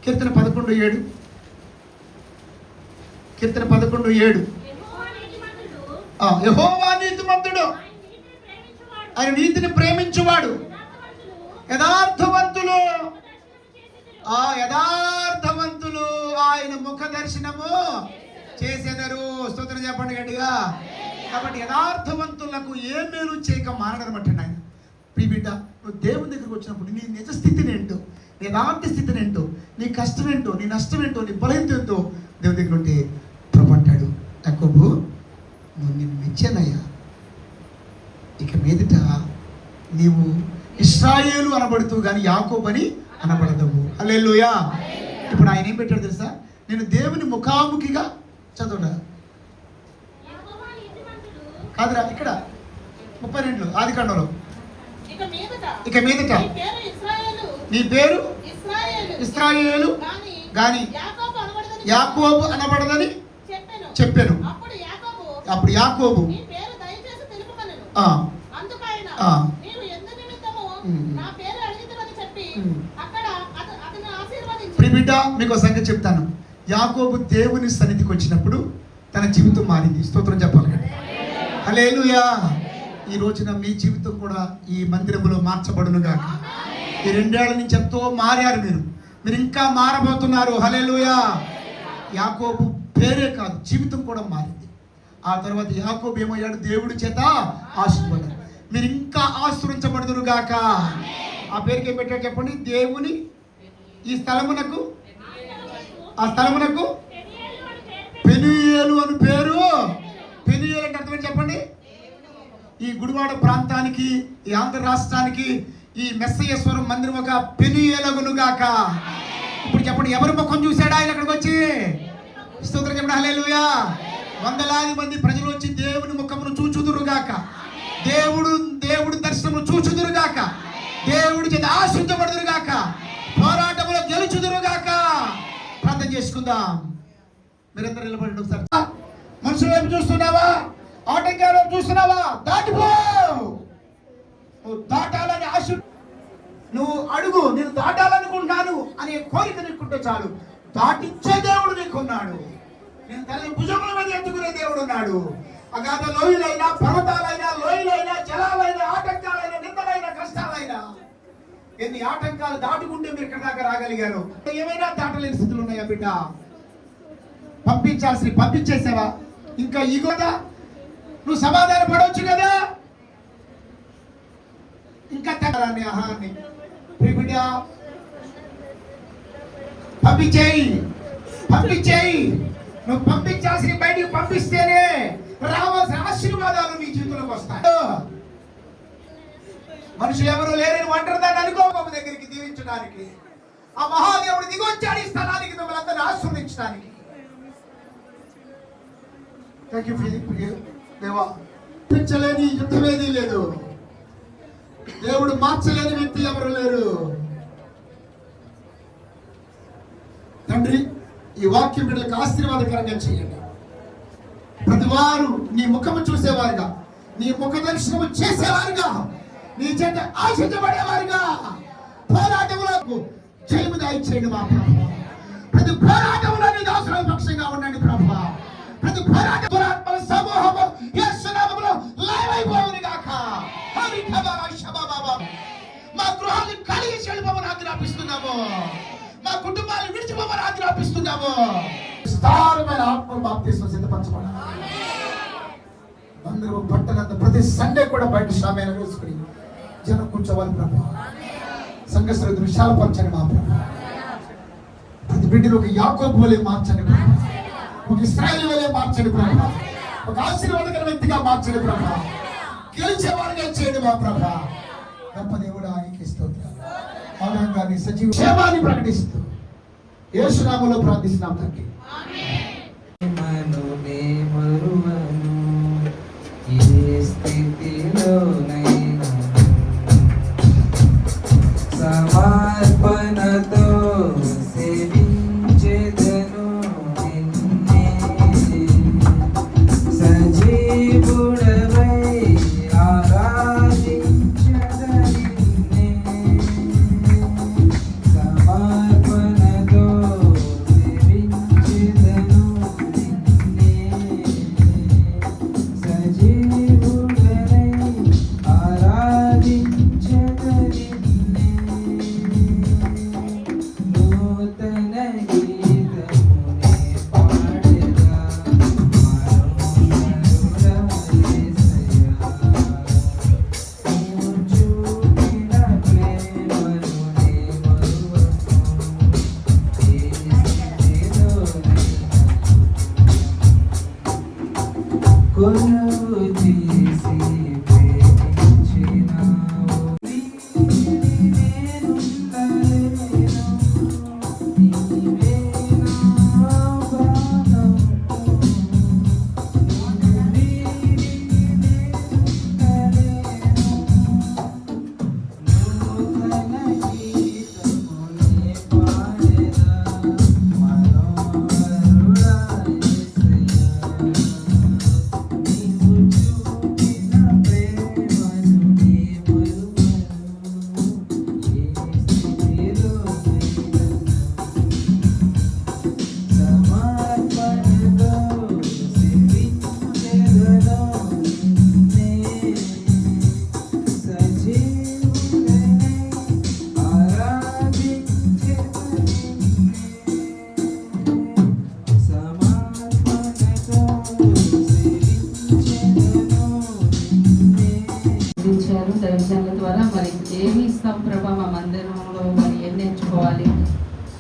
కీర్తన 11:7. కీర్తన 11:7. యెహోవా నీతిమంతుడు, ఆయన నీతిని ప్రేమించువాడు. యథార్థవంతులు ఆయన ముఖ దర్శనము చేసేదరు. స్తోత్రం చెప్పండి గట్టిగా. కాబట్టి యథార్థవంతులకు ఏ మేలు చేయక మారడనమాట ఆయన. ప్రియ బిడ్డ, నువ్వు దేవుని దగ్గరికి వచ్చినప్పుడు నీ నిజ స్థితిని ఏంటో, నీ యథార్థ స్థితిని ఏంటో, నీ కష్టం ఏంటో, నీ నష్టం ఏంటో, నీ బలహీనత ఏంటో దేవుని దగ్గర ఉంటే ప్రభు అంటాడు, యాకోబు నువ్వు నిన్ను మెచ్చానయ్యా, ఇక మీదట నీవు ఇశ్రాయేలు అనబడుతూ కానీ యాకోబు అని అనబడదవు. హల్లెలూయా. ఇప్పుడు ఆయన ఏం పెట్టాడు తెలుసా? నేను దేవుని ముఖాముఖిగా చదవడా కాదురా, ఇక్కడ 32 ఆదికాండంలో ఇక మీదట నీ పేరు ఇశ్రాయేలు గాని యాకోబు అనబడదని చెప్పాను. అప్పుడు యాకోబు బిడ్డ, మీకు సంగతి చెప్తాను. యాకోబు దేవుని సన్నిధికి వచ్చినప్పుడు తన జీవితం మారింది. స్తోత్రం చెప్పాలి. హల్లెలూయా. ఈ రోజున మీ జీవితం కూడా ఈ మందిరంలో మార్చబడును గాక. ఈ 2 ఏళ్ల నుంచి ఎంతో మారారు మీరు ఇంకా మారబోతున్నారు. హల్లెలూయా. యాకోబు పేరే కాదు, జీవితం కూడా మారింది. ఆ తర్వాత యాకోబు ఏమయ్యాడు? దేవుడి చేత ఆశీర్వదించబడ్డాడు. మీరు ఇంకా ఆశీర్వదించబడుదురు గాక. ఆ పేరుకి ఏం పెట్టాడు చెప్పండి? దేవుని ఈ స్థలమునకు, ఆ స్థలమునకు పెనూయేలు అని పేరు. పెనూయేలు అంటే అర్థం చెప్పండి? ఈ గుడివాడ ప్రాంతానికి, ఈ ఆంధ్ర రాష్ట్రానికి ఈ మెస్సయ్యేశ్వరం మందిరం ఒక పెనూయేలగును గాక. ఇప్పుడు చెప్పండి, ఎవరి ముఖం చూశాడా ఆయన అక్కడికి వచ్చి? స్తోత్రం చెప్పండి. హల్లెలూయా. వందలాది మంది ప్రజలు వచ్చి దేవుని ముఖమును చూచుదురు గాక, దేవుడు దర్శనము చూచుదురు గాక, దేవుడి చేత ఆశీర్వదించబడుదురు గాక, పోరాటంలో గెలుచుదురు గాక. ప్రార్థన చేసుకుందాం. మీరందరూ నిలబడండి ఒకసారి. మనుషుల వైపు చూస్తున్నావా? ఆటంకాల వైపు చూస్తున్నావా? దాటిపో. నువ్వు దాటాలని ఆశ, నువ్వు అడుగు, నేను దాటాలనుకుంటున్నాను అనే కోరిక నీకుంటే చాలు. దాటించే దేవుడు నీకున్నాడు. నేను తల్లి భుజముల మీద ఎత్తుకునే దేవుడు ఉన్నాడు. అగాధ లోయలైనా, పర్వతాలైనా, లోయలైనా, జలాలైనా, ఆటంకాలైనా, నిందలైనా, కష్టాలైనా, ఎన్ని ఆటంకాలు దాటుకుంటే మీరు ఇక్కడ దాకా రాగలిగారు. ఏమైనా దాటలేని స్థితులు ఉన్నాయా బిడ్డ? పంపించేసావా? ఇంకా ఇగోదా? నువ్వు సమాధానం పడవచ్చు కదా. ఇంకా తగ్గరాన్ని ఆహారాన్ని బిడ్డ పంపించేయి. నువ్వు పంపించాల్సిన బయటికి పంపిస్తేనే రావాల్సిన ఆశీర్వాదాలు నీ జీవితంలోకి వస్తాయి. మనుషులు ఎవరు లేరని ఒంటరిదాన్ని అనుకో. దగ్గరికి దీవించడానికి ఆ మహాదేవుడు దిగొచ్చాడు ఈ స్థలానికి, మిమ్మల్ని అందరినీ ఆశీర్వదించడానికి. దేవా, మార్చలేని యుద్ధం ఏదీ లేదు. దేవుడు మార్చలేని వ్యక్తి ఎవరు లేరు. తండ్రి, ఈ వాక్యం బిడ్డలకు ఆశీర్వాదకరంగా చేయండి. ప్రతి వారు నీ ముఖము చూసేవారుగా, నీ ముఖ దర్శనము చేసేవారుగా, నీ చేత ఆశించబడేవారుగా, పోరాటములకు జయము దయచేయండి మా ప్రభు. ప్రతి పోరాటంలో నీ దాసుల పక్షంగా ఉండండి ప్రభు. ప్రతి పోరాటముల సమూహము యేసు నామములో లయమైపోవును గాక. మా గృహాన్ని కలిగి చెడిపోమని ఆజ్ఞాపిస్తున్నాము. మా కుటుంబాన్ని విడిచిపోమని ఆజ్ఞాపిస్తున్నాము. విస్తారమైన ఆత్మ బాప్తిస్మం సిద్ధపరచబడాలి. అందరూ పట్టణంత ప్రతి సండే కూడా బయట శామేన వేసుకుని జనం కూర్చోవాలి ప్రభు. సంఘస్థుల విశాలపరచండి మా ప్రభు. ప్రతి బిడ్డను ఒక యాకోబు వలె మార్చండి ప్రభు. ఒక ఇశ్రాయేలు వలె మార్చండి ప్రభు. ఒక ఆశీర్వాదకర వ్యక్తిగా మార్చండి ప్రభు. గెలిచేవాడిగా చేయండి మా ప్రభు. గొప్ప దేవుడు, ఆయనకి స్తోత్రాలు. ఆనందాన్ని సజీవ క్షేమాన్ని ప్రకటిస్తూ యేసు నామములో ప్రార్థిస్తున్నాం తండ్రి. సమర్పణతో సేవించెదను నిన్నే, సజీవుడవై ఆరాధించెదను నిన్నే. సమర్పణతో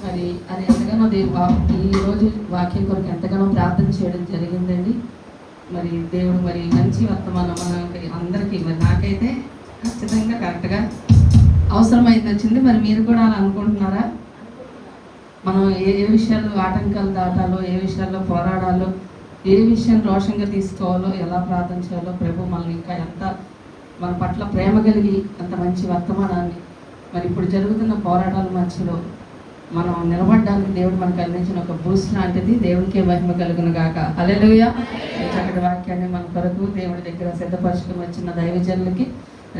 మరి అది ఎంతగానో ఈరోజు వాక్యం కొరకు ఎంతగానో ప్రార్థన చేయడం జరిగిందండి. మరి దేవుడు మరి మంచి వర్తమానం మనకి అందరికీ, మరి నాకైతే ఖచ్చితంగా కరెక్ట్గా అవసరమైంది వచ్చింది. మరి మీరు కూడా అలా అనుకుంటున్నారా? మనం ఏ విషయాల్లో ఆటంకాలు దాటాలో, ఏ విషయాల్లో పోరాడాలో, ఏ విషయం రోషంగా తీసుకోవాలో, ఎలా ప్రార్థన చేయాలో ప్రభు మనల్ని ఇంకా ఎంత మన పట్ల ప్రేమ కలిగి అంత మంచి వర్తమానాన్ని మరి ఇప్పుడు జరుగుతున్న పోరాటాల మధ్యలో మనం నిలబడడానికి దేవుడు మనకు అందించిన ఒక బూస్ట్ లాంటిది. దేవుడికే మహిమ కలుగును గాక. హల్లెలూయా. ఈ చక్కటి వాక్యాన్ని మన కొరకు దేవుడి దగ్గర సిద్ధపరచుకుని వచ్చిన దైవజనులకి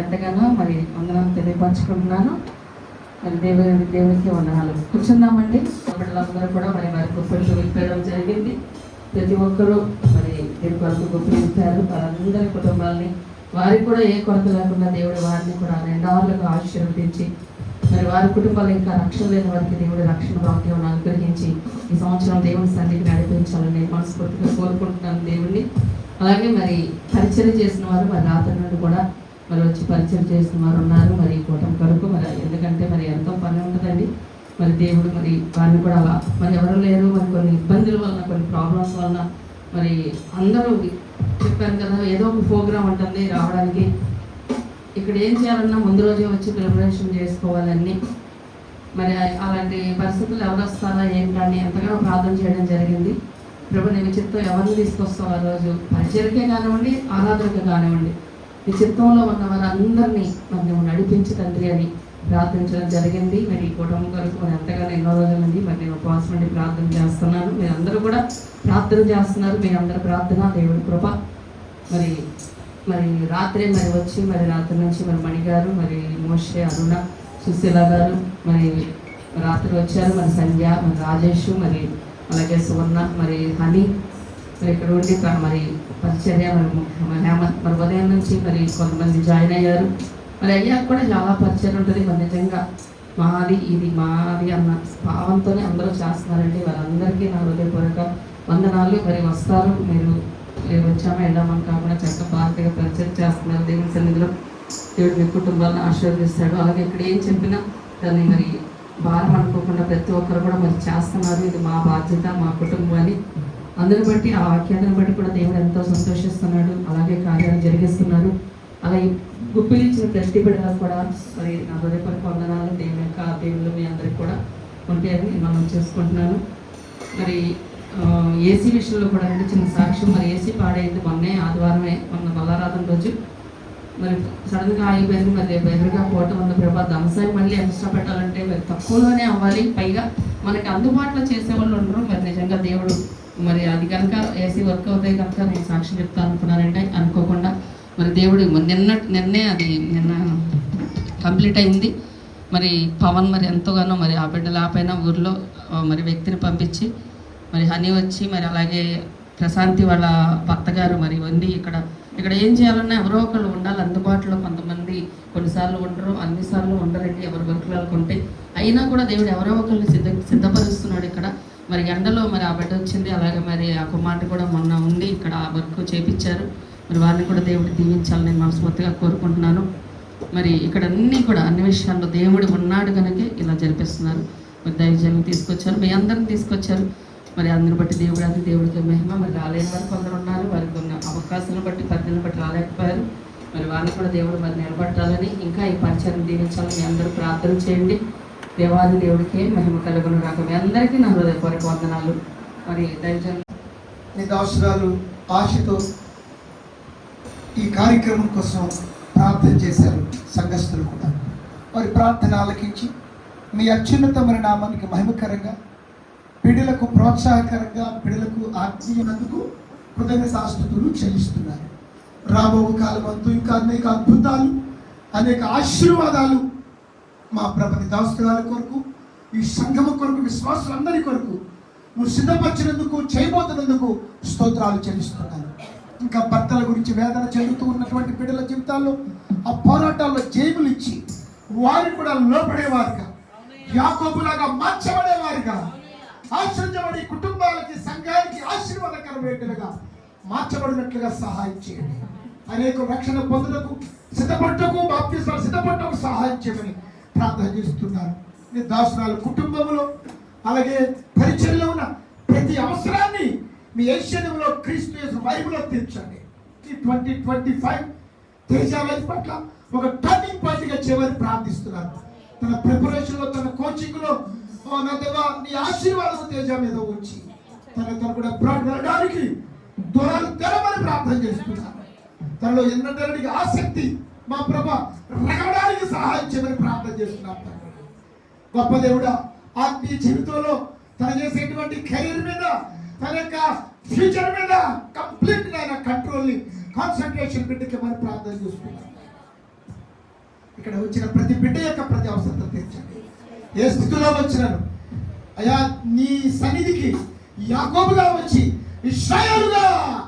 ఎంతగానో మరి వందనాలు తెలియపరచుకుంటున్నాను. మరి దేవునికి వందనాలు. కూర్చుందామండి. బిడ్డలందరూ కూడా మరి వారి గుప్పట్లు విప్పేయడం జరిగింది. ప్రతి ఒక్కరూ మరి దీని కొరకు గుప్పలు విప్పారు. వారందరి కుటుంబాలని వారికి కూడా ఏ కొరత లేకుండా దేవుడు వారిని కూడా రెండార్లుగా ఆశీర్వదించి మరి వారి కుటుంబాలు ఇంకా రక్షణ లేని వారికి దేవుడి రక్షణ భాగ్యం అనుగ్రహించి ఈ సంవత్సరం దేవుని సన్నిధికి నడిపించాలని మనస్ఫూర్తిగా కోరుకుంటున్నాను దేవుణ్ణి. అలాగే మరి పరిచయం చేసిన వారు మరి రాత్రి నుండి కూడా మరి వచ్చి పరిచయం చేసిన వారు ఉన్నారు. మరి ఈ కూటమి కొరకు మరి ఎందుకంటే మరి ఎంతో పని ఉంటుందండి. మరి దేవుడు మరి వారిని కూడా అలా మరి ఎవరు లేరు, మరి కొన్ని ఇబ్బందుల వలన, కొన్ని ప్రాబ్లమ్స్ వలన మరి అందరూ చెప్పాను కదా ఏదో ఒక ప్రోగ్రాం ఉంటుంది రావడానికి. ఇక్కడ ఏం చేయాలన్నా ముందు రోజే వచ్చి ప్రిపరేషన్ చేసుకోవాలని మరి అలాంటి పరిస్థితులు ఎవరు వస్తారా ఏంటని ఎంతగానో ప్రార్థన చేయడం జరిగింది. ప్రభు నీ చిత్తం ఎవరిని తీసుకొస్తావు ఆ రోజు పరిచయకే కానివ్వండి, ఆరాధనకే కానివ్వండి, నీ చిత్తంలో ఉన్న వారందరినీ మరి నువ్వు నడిపించి తండ్రి అని ప్రార్థించడం జరిగింది. మరి ఈ కుటుంబం కొరకు మరి ఎంతగానో ఎన్నో రోజుల నుండి మరి నేను ఉపవాసం నుండి ప్రార్థన చేస్తున్నాను. మీరు అందరూ కూడా ప్రార్థన చేస్తున్నారు. మీ అందరి ప్రార్థన దేవుడి కృప. మరి మరి రాత్రి మరి వచ్చి మరి రాత్రి నుంచి మరి మణిగారు, మరి మోషే, అరుణ, సుశీల గారు మరి రాత్రి వచ్చారు. మరి సంధ్య, మరి రాజేష్, మరి అలాగే సువర్ణ, మరి హనీ మరి ఇక్కడ ఉండి మరి పరిచర్య మరి హేమంత్ మరి ఉదయం నుంచి మరి కొంతమంది జాయిన్ అయ్యారు. మరి అయ్యాక కూడా చాలా పరిచయం ఉంటుంది. మరి నిజంగా మాది ఇది మాది అన్న భావంతోనే అందరూ చేస్తున్నారండి. వారందరికీ నా హృదయపూర్వక వందనాలు. మరి వస్తారు, మీరు వచ్చామా వెళ్ళామని కాకుండా చక్కగా భారతీయ పరిచయం చేస్తున్నారు. దేవుని సన్నిధిలో దేవుడు మీ కుటుంబాలను ఆశీర్వదిస్తాడు. అలాగే ఇక్కడ ఏం చెప్పినా దాన్ని మరి భారం అనుకోకుండా ప్రతి ఒక్కరు కూడా మరి చేస్తున్నారు. ఇది మా బాధ్యత, మా కుటుంబం అని అందరిని బట్టి ఆ వాక్యాన్ని బట్టి కూడా దేవుడు ఎంతో సంతోషిస్తున్నాడు. అలాగే కార్యాలు జరిగిస్తున్నారు. అలాగే గుప్పిలిచ్చిన ప్రతి బిడ్డలకు కూడా మరి నా హృదయపూర్వక వందనాలు. దేవుని యొక్క దేవుళ్ళు మీ అందరికి కూడా ఉంటాయని మనం చేసుకుంటున్నాను. మరి ఏసీ విషయంలో కూడా అంటే చిన్న సాక్ష్యం. మరి ఏసీ పాడైంది మొన్నే ఆదివారమే, మొన్న బల్లారాధన రోజు మరి సడన్గా ఆగిపోయింది. మరి రేపు ఎదురుగా పోవటం ఉన్న ప్రభా దంసాయి మళ్ళీ ఎక్స్ట్రా పెట్టాలంటే మరి తక్కువలోనే అవ్వాలి. పైగా మనకి అందుబాటులో చేసేవాళ్ళు ఉండరు. మరి నిజంగా దేవుడు మరి అది కనుక ఏసీ వర్క్ అవుతాయి కనుక నేను సాక్ష్యం చెప్తాను అనుకున్నానంటే అనుకోకుండా మరి దేవుడు నిన్నే అది నిన్న కంప్లీట్ అయింది. మరి పవన్ మరి ఎంతోగానో మరి ఆ బిడ్డలు ఆపైన ఊర్లో మరి వ్యక్తిని పంపించి మరి హనీ వచ్చి మరి అలాగే ప్రశాంతి వాళ్ళ భర్త గారు మరి వండి ఇక్కడ ఏం చేయాలన్నా ఎవరో ఒకళ్ళు ఉండాలి అందుబాటులో. కొంతమంది కొన్నిసార్లు ఉండరు, అన్నిసార్లు ఉండరండి, ఎవరి వర్క్లు వాళ్ళకుంటే. అయినా కూడా దేవుడు ఎవరో ఒకరిని సిద్ధపరుస్తున్నాడు ఇక్కడ. మరి ఎండలో మరి ఆ బిడ్డ వచ్చింది. అలాగే మరి ఆ కుమార్తె కూడా మొన్న ఉండి ఇక్కడ ఆ వర్క్ చేపించారు. మరి వారిని కూడా దేవుడు దీవించాలని నేను మనస్ఫూర్తిగా కోరుకుంటున్నాను. మరి ఇక్కడ అన్ని విషయాల్లో దేవుడు ఉన్నాడు కనుక ఇలా జరిపిస్తున్నారు. మరి దైవజనం తీసుకొచ్చారు, మీ అందరిని తీసుకొచ్చారు. మరి అందరిని బట్టి దేవుడికి మహిమ. మరి రాలేని వారు కొందరు ఉన్నారు, వారికి ఉన్న అవకాశాలను బట్టి పరిధిని బట్టి రాలేకపోయారు. మరి వారిని కూడా దేవుడు మరి నిలబట్టాలని ఇంకా ఈ పరిచయం దీవించాలని మీ అందరూ ప్రార్థన చేయండి. దేవాది దేవుడికి మహిమ కలుగును గాక. మీ అందరికీ నా హృదయపూర్వక వందనాలు. మరి దైవజనం మీ దాసురాలు ఆశతో ఈ కార్యక్రమం కోసం ప్రార్థన చేశారు సంఘస్థులు కూడా. వారి ప్రార్థన ఆలకించి మీ అత్యున్నతమైన నామానికి మహిమకరంగా, బిడ్డలకు ప్రోత్సాహకరంగా, బిడ్డలకు ఆత్మీయనందుకు కృతజ్ఞతాస్తుతులు చెల్లిస్తున్నారు. రాబో కాలమందు ఇంకా అనేక అద్భుతాలు, అనేక ఆశీర్వాదాలు మా ప్రభుని దాసురాల కొరకు, ఈ సంఘము కొరకు, విశ్వాసులందరి కొరకు నువ్వు సిద్ధపరిచినందుకు, చేయబోతున్నందుకు స్తోత్రాలు చెల్లిస్తున్నాను. ఇంకా భర్తల గురించి వేదన చెందుతూ ఉన్నటువంటి బిడ్డల జీవితాల్లో ఆ పోరాటాల్లో జయములు ఇచ్చి వారిని కూడా లోపడేవారుగా, యాకోబులాగా మార్చబడేవారుగా, ఆశ్రయించబడి కుటుంబాలకి, సంఘానికి ఆశీర్వాదకరమైనట్టుగా మార్చబడినట్లుగా సహాయం చేయండి. అనేక రక్షణ పొందులకు సిద్ధపడటకు, బాప్తిస్మాలు సిద్ధపడటకు సహాయం చేయమని ప్రార్థన చేస్తున్నారు. నీ దాసురాలు కుటుంబంలో అలాగే పరిచయంలో ఉన్న ప్రతి అవసరాన్ని మీ ఐశ్వర్యంలో క్రీస్తు యేసు వైపులో తీర్చండి. ఈ 2025 తేజ లైఫ్ పట్ల ఒక టర్నింగ్ పాయింట్గా చేయమని ప్రార్థిస్తున్నాను. తన ప్రిపరేషన్లో, తన కోచింగ్లో నా దేవా నీ ఆశీర్వాదం తేజ మీద ఉంచి తను కూడా వెళ్ళడానికి దూరాలు తెరమని ప్రార్థన చేస్తున్నాను. తనలో ఎన్నడానికి ఆసక్తి మా ప్రభ రగడానికి సహాయం చేయమని ప్రార్థన చేస్తున్నాను. గొప్ప దేవుడా, ఆత్మీయ జీవితంలో తన చేసేటువంటి కెరీర్ మీద, తన యొక్క ఫ్యూచర్ మీద కంప్లీట్ అయిన కంట్రోల్ని, కాన్సన్ట్రేషన్ బిడ్డకి మరి ప్రార్థన చేస్తున్నాను. ఇక్కడ వచ్చిన ప్రతి బిడ్డ యొక్క ప్రతి అవసరత తీర్చండి. ఏ స్థితిలో వచ్చినాను అయ్యా, నీ సన్నిధికి యాకోబుగా వచ్చి ఇశ్రాయేలుగా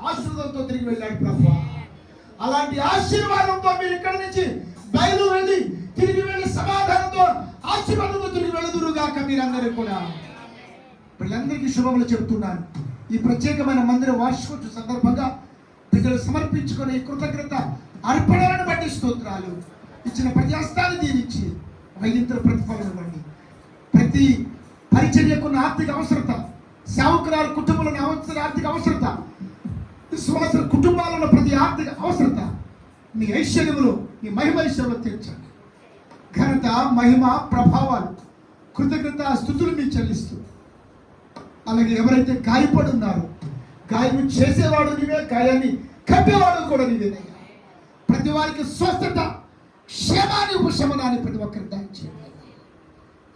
ఆశీర్వాదంతో తిరిగి వెళ్ళాడు ప్రభువా. అలాంటి ఆశీర్వాదంతో మీరు ఇక్కడి నుంచి బయలు వెళ్ళి తిరిగి వెళ్ళి సమాధానంతో ఆశీర్వాదంతో తిరిగి వెళ్ళదురుగాక. మీరందరూ కూడా వీళ్ళందరికీ శుభములు చెబుతున్నాను. ఈ ప్రత్యేకమైన మందిర వార్షికోత్సవ సందర్భంగా ప్రజలు సమర్పించుకునే కృతజ్ఞత అర్పణలను బట్టి స్తోత్రాలు. ఇచ్చిన ప్రతి హస్తాన్ని దీవించి వైద్యుల ప్రతిఫలం ఇవ్వండి. ప్రతి పరిచర్యకున్న ఆర్థిక అవసరత, సేవకురాల కుటుంబంలో ఆర్థిక అవసరత, విశ్వాసుల కుటుంబాలలో ప్రతి ఆర్థిక అవసరత మీ ఐశ్వర్యములు, మీ మహిమ ఐశ్వర్యంలో తీర్చండి. ఘనత, మహిమ, ప్రభావాలు, కృతజ్ఞత, స్తుతులు మీకు చెల్లిస్తూ, అలాగే ఎవరైతే గాయపడి ఉన్నారో గాయం చేసేవాడు నీవే, గాయాన్ని కప్పేవాడు కూడా నీవేనయ్యా. ప్రతి వారికి స్వస్థత, క్షేమాన్ని, ఉపశమనాన్ని ప్రతి ఒక్కరికి దయచేయండి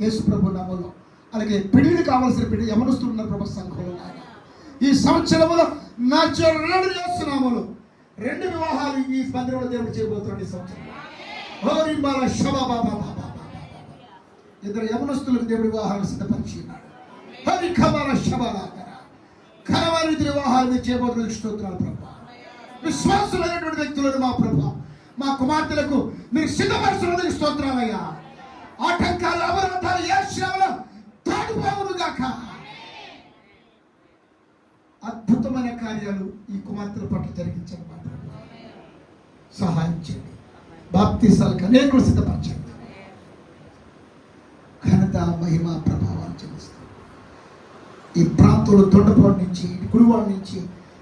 యేసు ప్రభు నామములో. అలాగే పెళ్లికి కావాల్సిన పెళ్లి యమనస్తున్నారు ప్రభు సంఘంలో. ఈ సంవత్సరంలో నా చెడు చేస్తున్నాములు 2 వివాహాలు ఈ మందిరంలో దేవుడు చేయబోతున్నాడు ఈ సంవత్సరం. ఇద్దరు యమనస్తులకు దేవుడి వివాహాలు సిద్ధపరిచి ఉన్నాడు. ఘనమైన వివాహాలు మీరు చేయబోతున్న స్తోత్రాలు ప్రభు. విశ్వాసులైనటువంటి వ్యక్తులను మా ప్రభు, మా కుమార్తెలకు మీరు సిద్ధపరుస్తున్నది స్తోత్రాలయ్యా. ఆటంకాలు, అవరోధాలు ఏ శ్రమలో దాటిపోవునుగాక. అద్భుతమైన కార్యాలు ఈ కుమార్తెల పట్ల జరిగించండి మా ప్రభు. సహాయం చేయండి. బాప్తీసాలకు అనేకులు సిద్ధపరచండి. ఘనత, మహిమ, ప్రభావాలు చెల్లిస్తాం. ఈ ప్రాంతంలో తొండపాడు నుంచి, గుడివాడ నుంచి,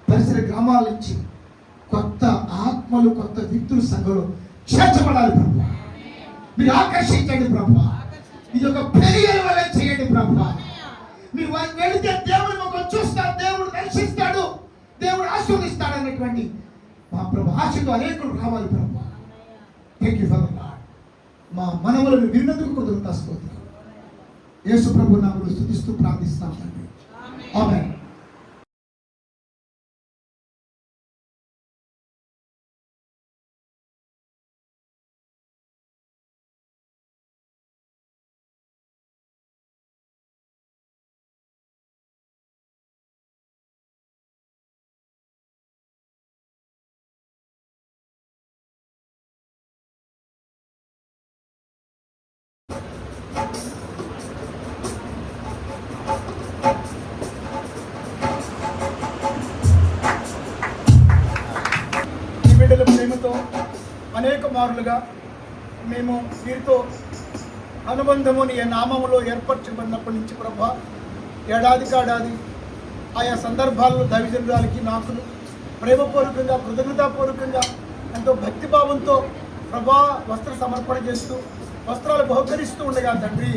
పరిసర గ్రామాల నుంచి కొత్త ఆత్మలు, కొత్త వ్యక్తులు సంఘంలో చేర్చబడాలి ప్రభు. మీరు ఆకర్షించండి ప్రభు. ఇది ఒక పెరియల వల్ల చేయండి ప్రభు. మీరు వెళితే దేవుడు ఒక చూస్తాడు, దేవుడు దర్శిస్తాడు, దేవుడు ఆశీర్వదిస్తాడు అనేటువంటి మా ప్రభు ఆశతో అనేకులు రావాలి ప్రభు. Thank you for Lord. మా మనవులను విన్నందుకు కృతజ్ఞత స్తోత్రం. యేసు ప్రభు నామములో స్తుతిస్తూ ప్రార్థిస్తాం తండ్రి. ఆమేన్. బిడ్డల ప్రేమతో అనేక మారులుగా మేము వీరితో అనుబంధము నీ నామములో ఏర్పరచబడినప్పటి నుంచి ప్రభా, ఏడాది ఆయా సందర్భాల్లో దైవజనురాలకి నాకు ప్రేమపూర్వకంగా, కృతజ్ఞతాపూర్వకంగా, ఎంతో భక్తిభావంతో ప్రభా వస్త్ర సమర్పణ చేస్తూ వస్త్రాలు బహుకరిస్తూ ఉండగా తండ్రి,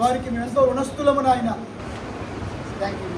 వారికి మేము ఎంతో రుణస్థులము నాయన. Thank you.